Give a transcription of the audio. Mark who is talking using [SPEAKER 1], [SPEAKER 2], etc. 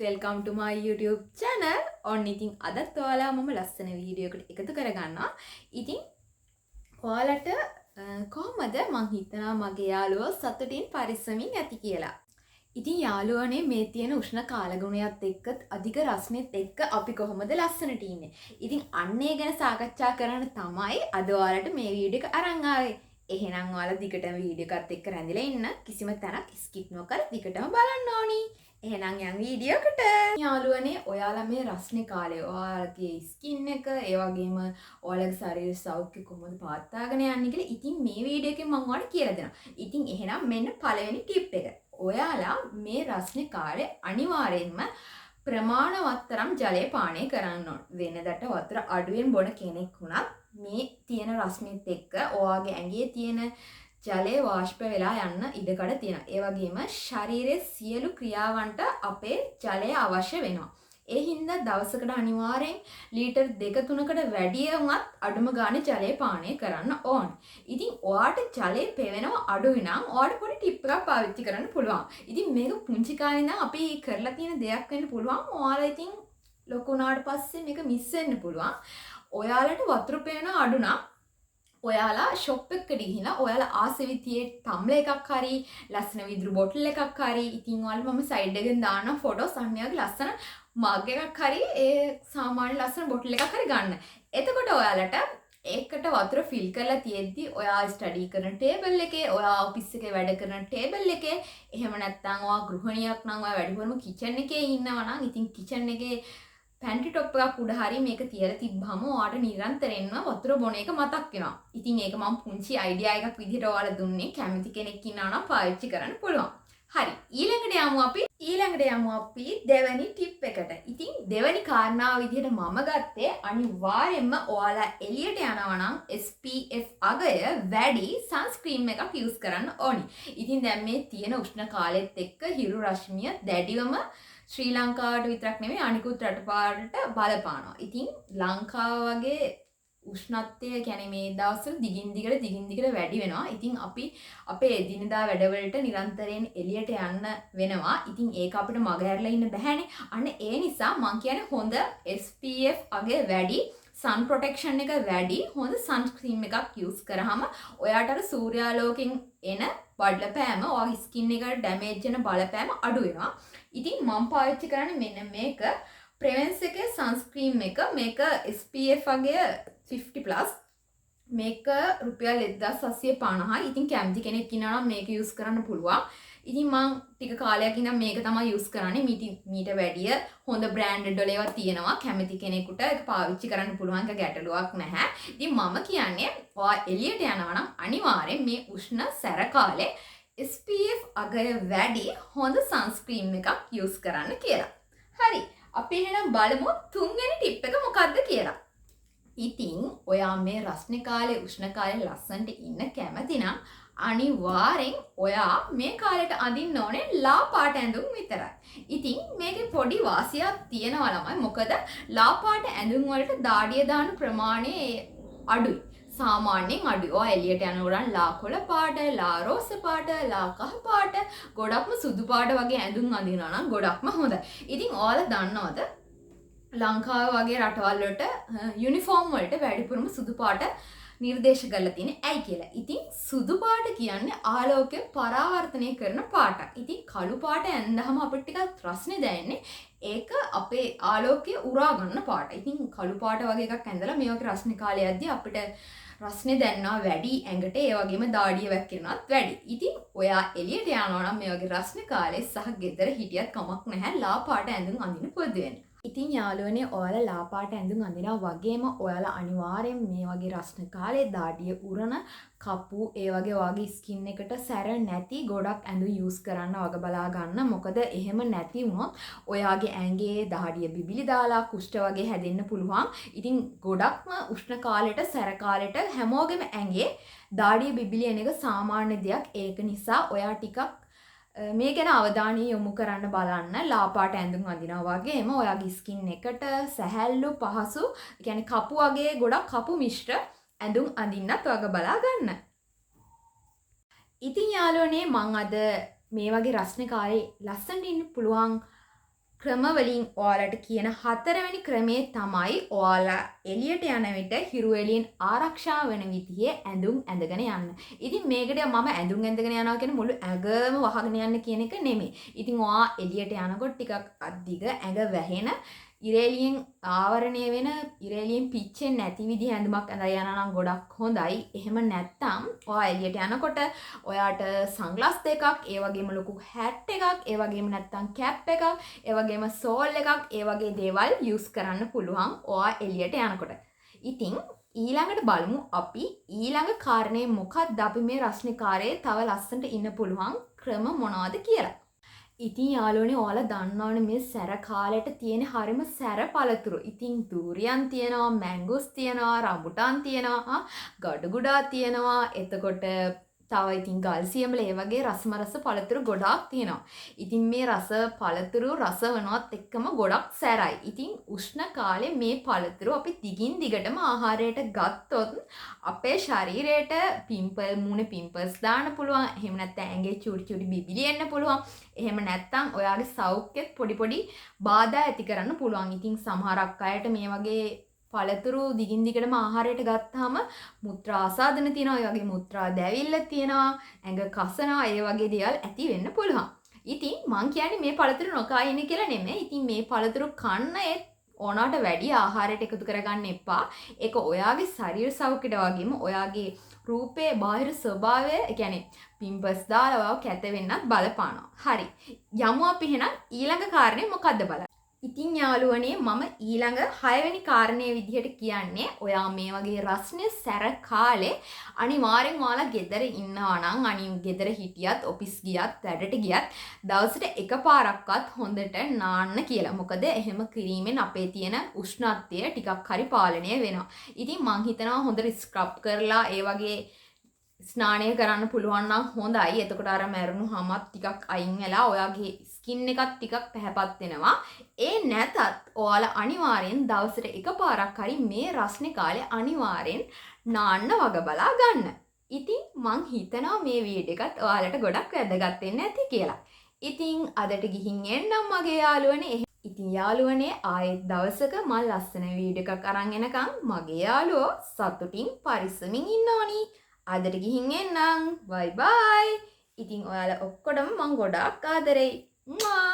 [SPEAKER 1] welcome to my YouTube channel. ඔන්න ඉතින් අදත් ඔයාලා මම ලස්සන වීඩියෝ එකකට එකතු කරගන්නවා. ඉතින් ඔයාලට කොහොමද මං හිතනවා මගේ යාළුවෝ සතුටින් පරිස්සමින් ඇති කියලා. ඉතින් යාළුවනේ මේ තියෙන උෂ්ණ කාලගුණයත් එක්ක අධික රස්නෙත් එක්ක අපි කොහොමද ලස්සනට ඉන්නේ. ඉතින් අන්න ඒ ගැන සාකච්ඡා කරන්න තමයි අද ඔයාලට මේ වීඩියෝ එක අරන් ආවේ. එහෙනම් ඔයාලා දිගටම වීඩියෝ එකත් එක්ක රැඳිලා ඉන්න. කිසිම තැනක් ස්කිප් නොකර දිගටම බලන්න ඕනි. එහෙනම් යන් වීඩියෝ එකට. යාළුවනේ ඔයාලා මේ රස්නේ කාලේ ඔයාලගේ ස්කින් එක ඒ වගේම ඔයාලගේ ශරීර සෞඛ්‍ය කොහොමද පවත්වාගෙන යන්නේ කියලා ඉතින් මේ වීඩියෝ එකෙන් මම ඔයාලට කියලා දෙනවා. ඉතින් එහෙනම් මෙන්න පළවෙනි ටිප් එක. ඔයාලා මේ රස්නේ කාලේ අනිවාර්යෙන්ම ප්‍රමාණවත් තරම් ජලය පානය කරන්න ඕන. වෙනදට වතුර අඩුවෙන් බොන කෙනෙක් වුණත් මේ තියෙන රස්නෙත් එක්ක ඔයාගේ ඇඟේ තියෙන ජලය වාෂ්ප වෙලා යන්න ඉඩකඩ තියෙනවා. ඒ වගේම ශරීරයේ සියලු ක්‍රියාවන්ට අපේ ජලය අවශ්‍ය වෙනවා. ඒ හින්දා දවසකට අනිවාර්යෙන් ලීටර් 2-3කට වැඩි වුණත් අඩුම ගානේ ජලය පානය කරන්න ඕන. ඉතින් ඔයාට ජලය පෙවෙනව අඩුයි නම් ඔයාට පොඩි ටිප් එකක් පාවිච්චි කරන්න පුළුවන්. ඉතින් මේක පුංචි කාලේ ඉඳන් අපි කරලා තියෙන දෙයක් වෙන්න පුළුවන්. ඔයාලා ඉතින් ලොකු වුණාට පස්සේ මේක මිස් වෙන්න පුළුවන්. ඔයාලට වතුර පේන අඩු නම් ඔයාලා ෂොප් එකකට ගිහිලා ඔයාලා ආසෙවිතියේ තම්බ්ලර් එකක් හරි ලස්සන විදුරු බොටල් එකක් හරි ඉතින් ඔයාලා මම සයිඩ් එකෙන් දානවා ෆොටෝස් අන්නයාගේ ලස්සන මග් එකක් හරි ඒ සාමාන්‍ය ලස්සන බොටල් එකක් හරි ගන්න. එතකොට ඔයාලට ඒකට වතුර ෆිල් කරලා තියෙද්දි ඔයා ස්ටඩි කරන ටේබල් එකේ ඔයා ඔෆිස් එකේ වැඩ කරන ටේබල් එකේ එහෙම නැත්නම් ඔයා ගෘහණියක් නම් ඔයා වැඩිපුරම කිචන් එකේ ඉන්නවා නම් ඉතින් කිචන් එකේ පැන්ටි ටොප් එකක් උඩ හරි මේක තියලා තිබ්බම ඔයාට නිරන්තරයෙන්ම වතුර බොන එක මතක් වෙනවා. ඉතින් ඒක මම පුංචි අයිඩියා එකක් විදිහට ඔයාලා දුන්නේ. කැමති කෙනෙක් ඉන්නවා නම් පාවිච්චි කරන්න පුළුවන්. හරි. ඊළඟට යමු අපි දෙවෙනි ටිප් එකට. ඉතින් දෙවෙනි කාරණාව විදිහට මම ගත්තේ අනිවාර්යයෙන්ම ඔයාලා එළියට යනවා නම් SPF අගය වැඩි සන්ස්ක්‍රීම් එකක් යූස් කරන්න ඕනි. ඉතින් දැන් මේ තියෙන උෂ්ණ කාලෙත් එක්ක හිරු රශ්මිය දැඩිවම ශ්‍රී ලංකාවට විතරක් නෙමෙයි අනිකුත් රටපාරට බලපානවා. ඉතින් ලංකාව වගේ උෂ්ණත්වය කියන්නේ මේ දවස්වල දිගින් දිගට වැඩි වෙනවා. ඉතින් අපි අපේ එදිනදා වැඩවලට නිරන්තරයෙන් එළියට යන්න වෙනවා. ඉතින් ඒක අපිට මගහැරලා ඉන්න බෑනේ. අන්න ඒ නිසා මම කියන්නේ හොඳ SPF අගය වැඩි sun protection එක වැඩි හොඳ sunscreen එකක් use කරාම ඔයාට අර සූර්යාලෝකයෙන් එන බලපෑම ඔයාගේ skin එකට damage වෙන බලපෑම අඩු වෙනවා. ඉතින් මම පාවිච්චි කරන්නේ මෙන්න මේක Prevence එකේ sunscreen එක මේක SPF අගය 50+ මේක රුපියල් 1750යි. ඉතින් කැමති කෙනෙක් ඉන්නවා නම් මේක use කරන්න පුළුවන්. ඉතින් මම ටික කාලයක් ඉඳන් මේක තමයි use කරන්නේ. මීට වැඩිය හොඳ බ්‍රෑන්ඩඩ් වල ඒවා තියෙනවා. කැමති කෙනෙකුට ඒක පාවිච්චි කරන්න පුළුවන්. ඒක ගැටලුවක් නැහැ. ඉතින් මම කියන්නේ ඔයා එළියට යනවා නම් අනිවාර්යෙන් මේ උෂ්ණ සැර කාලේ SPF අගය වැඩි හොඳ sunscreen එකක් use කරන්න කියලා. හරි. අපි එහෙනම් බලමු තුන්වෙනි ටිප් එක මොකක්ද කියලා. ඉතින් ඔයා මේ රස්නේ කාලේ උෂ්ණ කාලේ ලස්සනට ඉන්න කැමති නම් අනිවාර්යෙන් ඔයා මේ කාලේට අඳින්න ඕනේ ලා පාට ඇඳුම් විතරයි. ඉතින් මේකේ පොඩි වාසියක් තියෙනවා ළමයි. මොකද ලා පාට ඇඳුම් වලට දාඩිය දාන ප්‍රමාණය අඩුයි. සාමාන්‍යයෙන් අඩුයි. ඔයා එළියට යනකොට ලා කොළ පාට, ලා රෝස පාට, ලා කහ පාට, ගොඩක්ම සුදු පාට වගේ ඇඳුම් අඳිනවා නම් ගොඩක්ම හොඳයි. ඉතින් ඔයාලා දන්නවද ලංකාව වගේ රටවල් වලට යුනිෆෝම් වලට වැඩිපුරම සුදු පාට නිර්දේශ කරලා තියෙන්නේ ඇයි කියලා. ඉතින් සුදු පාට කියන්නේ ආලෝකය පරාවර්තනය කරන පාටක්. ඉතින් කළු පාට ඇඳහම අපිට ටිකක් රස්නේ දැනෙන්නේ. ඒක අපේ ආලෝකය උරා ගන්න පාට. ඉතින් කළු පාට වගේ එකක් ඇඳලා මේ වගේ රස්නේ කාලයක්දී අපිට රස්නේ දැනනවා වැඩි ඇඟට ඒ වගේම දාඩිය වැක්කිරනවත් වැඩි. ඉතින් ඔයා එළියට යනවා නම් මේ වගේ රස්නේ කාලේ සහ ගෙදර හිටියත් කමක් නැහැ ලා පාට ඇඳුම් අඳින්න පුරුදු වෙන්න. ඉතින් යාළුවනේ ඔයාලා ලා පාට ඇඳුම් අඳිනවා වගේම ඔයාලා අනිවාර්යෙන් මේ වගේ රස්න කාලේ දාඩිය උරන කපු ඒ වගේ ඔයාගේ ස්කින් එකට සැර නැති ගොඩක් ඇඳුම් යූස් කරන්න වග බලා ගන්න. මොකද එහෙම නැති වුණොත් ඔයාගේ ඇඟේ දාඩිය බිබිලි දාලා කුෂ්ඨ වගේ හැදෙන්න පුළුවන්. ඉතින් ගොඩක්ම උෂ්ණ කාලෙට සැර කාලෙට හැමෝගෙම ඇඟේ දාඩිය බිබිලි එන එක සාමාන්‍ය දෙයක්. ඒක නිසා ඔයා ටිකක් මේ ගැන අවධානය යොමු කරන්න බලන්න. ලා පාට ඇඳුම් අඳිනවා වගේම ඔයාගේ ස්කින් එකට සැහැල්ලු පහසු කියන්නේ කපු වගේ ගොඩක් කපු මිශ්‍ර ඇඳුම් අඳින්නත් වග බලා ගන්න. ඉතින් යාළුවනේ මං අද මේ වගේ රස්නේ කාලේ ලස්සනට ඉන්න පුළුවන් ක්‍රමවලින් ඔයාලට කියන 4වෙනි ක්‍රමේ තමයි ඔයාලා එළියට යන විට හිරු එළියෙන් ආරක්ෂා වෙන විදිහේ ඇඳුම් ඇඳගෙන යන්න. ඉතින් මේකට මම ඇඳුම් ඇඳගෙන යනවා කියන්නේ මුළු ඇඟම වහගෙන යන්න කියන එක නෙමෙයි. ඉතින් ඔයා එළියට යනකොට ටිකක් අද්දිග ඇඟ වැහෙන ඉරේලියෙන් ආවරණය වෙන ඉරේලියෙන් පිච්චෙන්නේ නැති විදිහ ඇඳුමක් ඇඳලා යනවා නම් ගොඩක් හොඳයි. එහෙම නැත්නම් ඔයා එළියට යනකොට ඔයාට සන්ග්ලාස් දෙකක්, ඒ වගේම ලොකු හැට් එකක්, ඒ වගේම නැත්නම් කැප් එකක්, ඒ වගේම සෝල් එකක්, ඒ වගේ දේවල් යූස් කරන්න පුළුවන් ඔයා එළියට යනකොට. ඉතින් ඊළඟට බලමු අපි ඊළඟ කාරණේ මොකක්ද අපි මේ රස්නිකාරයේ තව ලස්සනට ඉන්න පුළුවන් ක්‍රම මොනවද කියලා. ඉතින් යාළුවනේ ඔයාලා දන්නවනේ මේ සැර කාලෙට තියෙන හරිම සැර පළතුරු. ඉතින් දූරියන් තියෙනවා, මැංගෝස් තියෙනවා, රඹුටන් තියෙනවා, ගඩුගුඩා තියෙනවා. එතකොට තව ඉතින් ගල් සියඹල ඒ වගේ රසමරස පළතුරු ගොඩාක් තියෙනවා. ඉතින් මේ රස පළතුරු රස වෙනවත් එක්කම ගොඩක් සැරයි. ඉතින් උෂ්ණ කාලේ මේ පළතුරු අපි දිගින් දිගටම ආහාරයට ගත්තොත් අපේ ශරීරයට පිම්පල් මූණේ පිම්පල්ස් දාන්න පුළුවන්. එහෙම නැත්නම් ඇඟේ චූටි චූටි බිබිලි එන්න පුළුවන්. එහෙම නැත්නම් ඔයාගේ සෞඛ්‍යෙත් පොඩි පොඩි බාධා ඇති කරන්න පුළුවන්. ඉතින් සමහරක් අයට මේ වගේ පළතුරු දිගින් දිගටම ආහාරයට ගත්තාම මුත්‍රා ආසාදන තියෙනවා, ඒ වගේ මුත්‍රා දැවිල්ල තියෙනවා, ඇඟ කසනවා, ඒ වගේ දේවල් ඇති වෙන්න පුළුවන්. ඉතින් මං කියන්නේ මේ පළතුරු නොකා ඉන්න කියලා නෙමෙයි. ඉතින් මේ පළතුරු කන්න ඕනට වැඩි ආහාරයට එකතු කරගන්න එපා. ඒක ඔයාගේ ශරීර සෞඛ්‍යයට වගේම ඔයාගේ රූපේ බාහිර ස්වභාවය, ඒ කියන්නේ පිම්පල්ස් දාලා ඔයාව කැත වෙන්නත් බලපානවා. හරි. යමු අපි එහෙනම් ඊළඟ කාරණේ මොකද්ද බලන්න. ඉතින් යාළුවනේ මම ඊළඟ 6 වෙනි කාරණේ විදිහට කියන්නේ ඔයා මේ වගේ රස්නේ සැර කාලේ අනිවාර්යෙන් ඔයාලා ගෙදර ඉන්නවා නම් ගෙදර හිටියත් ඔෆිස් ගියත් වැඩට ගියත් දවසට එකපාරක්වත් හොඳට නාන්න කියලා. මොකද එහෙම කිරීමෙන් අපේ තියෙන උෂ්ණත්වය ටිකක් හරි පාලනය වෙනවා. ඉතින් මං හිතනවා හොඳට ස්ක්‍රබ් කරලා ඒ වගේ ස්නානය කරන්න පුළුවන් නම් හොඳයි. එතකොට අර මැරුණු හැමත් ටිකක් අයින් වෙලා ඔයාගේ ස්කින් එකත් ටිකක් පැහැපත් වෙනවා. ඒ නැතත් ඔයාලා අනිවාර්යෙන් දවසට එකපාරක් හරි මේ රස්නේ කාලේ අනිවාර්යෙන් නාන්න වග බලා ගන්න. ඉතින් මං හිතනවා මේ වීඩියෝ එකත් ඔයාලට ගොඩක් වැදගත් වෙන්න ඇති කියලා. ඉතින් අදට ගිහින් එන්නම් මගේ යාළුවනේ. ඉතින් යාළුවනේ ආයෙත් දවසක මම ලස්සන වීඩියෝ එකක් අරන් එනකම් මගේ යාළුවෝ සතුටින් පරිස්සමින් ඉන්න ඕනි. අදට ගිහින් එන්නම්. බයි බයි. ඉතින් ඔයාලා ඔක්කොටම මං ගොඩාක් ආදරෙයි. මුවා